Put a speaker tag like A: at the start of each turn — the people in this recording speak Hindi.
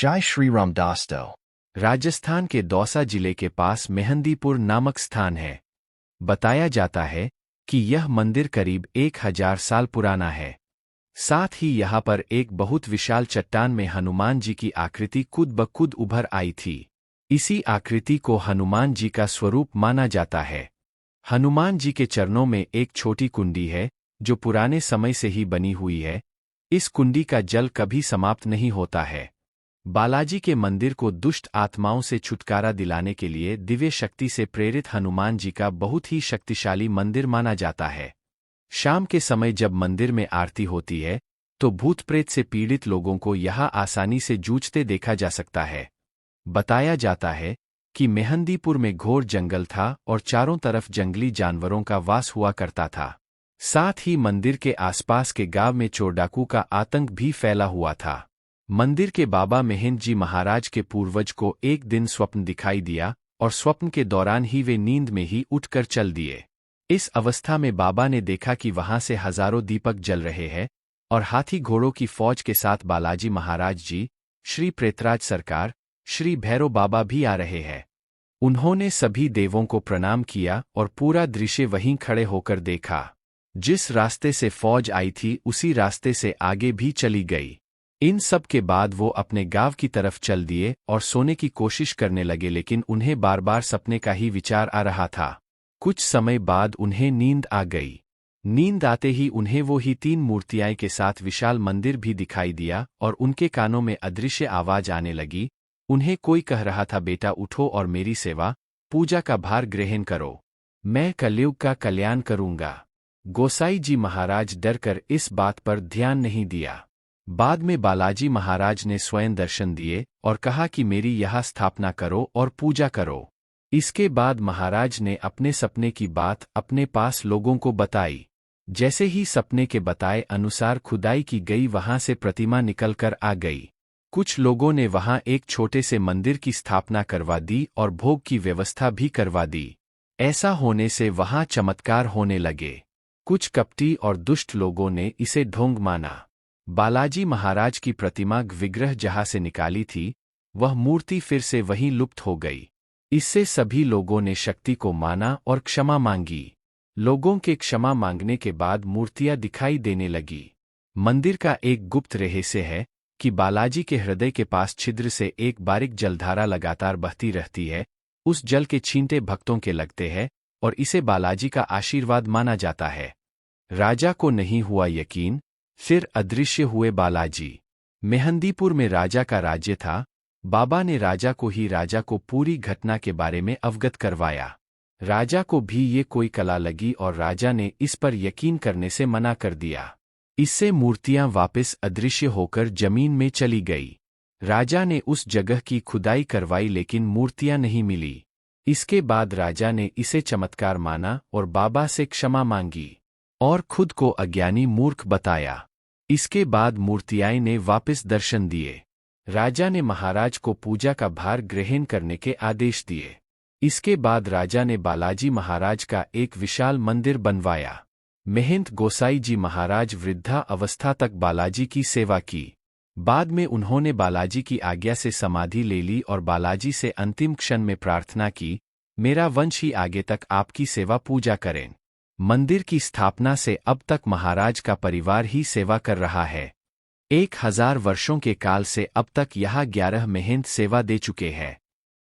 A: जय श्री राम दोस्तों।
B: राजस्थान के दौसा जिले के पास मेहंदीपुर नामक स्थान है। बताया जाता है कि यह मंदिर करीब 1000 साल पुराना है। साथ ही यहाँ पर एक बहुत विशाल चट्टान में हनुमान जी की आकृति खुद ब खुद उभर आई थी। इसी आकृति को हनुमान जी का स्वरूप माना जाता है। हनुमान जी के चरणों में एक छोटी कुंडी है जो पुराने समय से ही बनी हुई है। इस कुंडी का जल कभी समाप्त नहीं होता है। बालाजी के मंदिर को दुष्ट आत्माओं से छुटकारा दिलाने के लिए दिव्य शक्ति से प्रेरित हनुमान जी का बहुत ही शक्तिशाली मंदिर माना जाता है। शाम के समय जब मंदिर में आरती होती है तो भूत प्रेत से पीड़ित लोगों को यहाँ आसानी से जूझते देखा जा सकता है। बताया जाता है कि मेहंदीपुर में घोर जंगल था और चारों तरफ जंगली जानवरों का वास हुआ करता था। साथ ही मंदिर के आसपास के गांव में चोर डाकू का आतंक भी फैला हुआ था। मंदिर के बाबा महेंद्र जी महाराज के पूर्वज को एक दिन स्वप्न दिखाई दिया और स्वप्न के दौरान ही वे नींद में ही उठकर चल दिए। इस अवस्था में बाबा ने देखा कि वहां से हजारों दीपक जल रहे हैं और हाथी घोड़ों की फौज के साथ बालाजी महाराज जी, श्री प्रेतराज सरकार, श्री भैरव बाबा भी आ रहे हैं। उन्होंने सभी देवों को प्रणाम किया और पूरा दृश्य वहीं खड़े होकर देखा। जिस रास्ते से फौज आई थी उसी रास्ते से आगे भी चली गई। इन सब के बाद वो अपने गांव की तरफ चल दिए और सोने की कोशिश करने लगे, लेकिन उन्हें बार बार सपने का ही विचार आ रहा था। कुछ समय बाद उन्हें नींद आ गई। नींद आते ही उन्हें वो ही 3 मूर्तियां के साथ विशाल मंदिर भी दिखाई दिया और उनके कानों में अदृश्य आवाज आने लगी। उन्हें कोई कह रहा था, बेटा उठो और मेरी सेवा पूजा का भार ग्रहण करो, मैं कलयुग का कल्याण करूंगा। गोसाई जी महाराज डरकर इस बात पर ध्यान नहीं दिया। बाद में बालाजी महाराज ने स्वयं दर्शन दिए और कहा कि मेरी यहाँ स्थापना करो और पूजा करो। इसके बाद महाराज ने अपने सपने की बात अपने पास लोगों को बताई। जैसे ही सपने के बताए अनुसार खुदाई की गई, वहां से प्रतिमा निकलकर आ गई। कुछ लोगों ने वहां एक छोटे से मंदिर की स्थापना करवा दी और भोग की व्यवस्था भी करवा दी। ऐसा होने से वहां चमत्कार होने लगे। कुछ कपटी और दुष्ट लोगों ने इसे ढोंग माना। बालाजी महाराज की प्रतिमा विग्रह जहां से निकाली थी वह मूर्ति फिर से वहीं लुप्त हो गई। इससे सभी लोगों ने शक्ति को माना और क्षमा मांगी। लोगों के क्षमा मांगने के बाद मूर्तियां दिखाई देने लगी। मंदिर का एक गुप्त रहस्य है कि बालाजी के हृदय के पास छिद्र से एक बारीक जलधारा लगातार बहती रहती है। उस जल के छींटे भक्तों के लगते हैं और इसे बालाजी का आशीर्वाद माना जाता है। राजा को नहीं हुआ यकीन, फिर अदृश्य हुए बालाजी। मेहंदीपुर में राजा का राज्य था। बाबा ने राजा को पूरी घटना के बारे में अवगत करवाया। राजा को भी ये कोई कला लगी और राजा ने इस पर यकीन करने से मना कर दिया। इससे मूर्तियां वापस अदृश्य होकर जमीन में चली गई। राजा ने उस जगह की खुदाई करवाई लेकिन मूर्तियां नहीं मिली। इसके बाद राजा ने इसे चमत्कार माना और बाबा से क्षमा मांगी और खुद को अज्ञानी मूर्ख बताया। इसके बाद मूर्तियां ने वापस दर्शन दिए। राजा ने महाराज को पूजा का भार ग्रहण करने के आदेश दिए। इसके बाद राजा ने बालाजी महाराज का एक विशाल मंदिर बनवाया। महेंद्र गोसाई जी महाराज वृद्धा अवस्था तक बालाजी की सेवा की। बाद में उन्होंने बालाजी की आज्ञा से समाधि ले ली और बालाजी से अंतिम क्षण में प्रार्थना की, मेरा वंश ही आगे तक आपकी सेवा पूजा करें। मंदिर की स्थापना से अब तक महाराज का परिवार ही सेवा कर रहा है। 1000 वर्षों के काल से अब तक यहाँ 11 महेंद्र सेवा दे चुके हैं।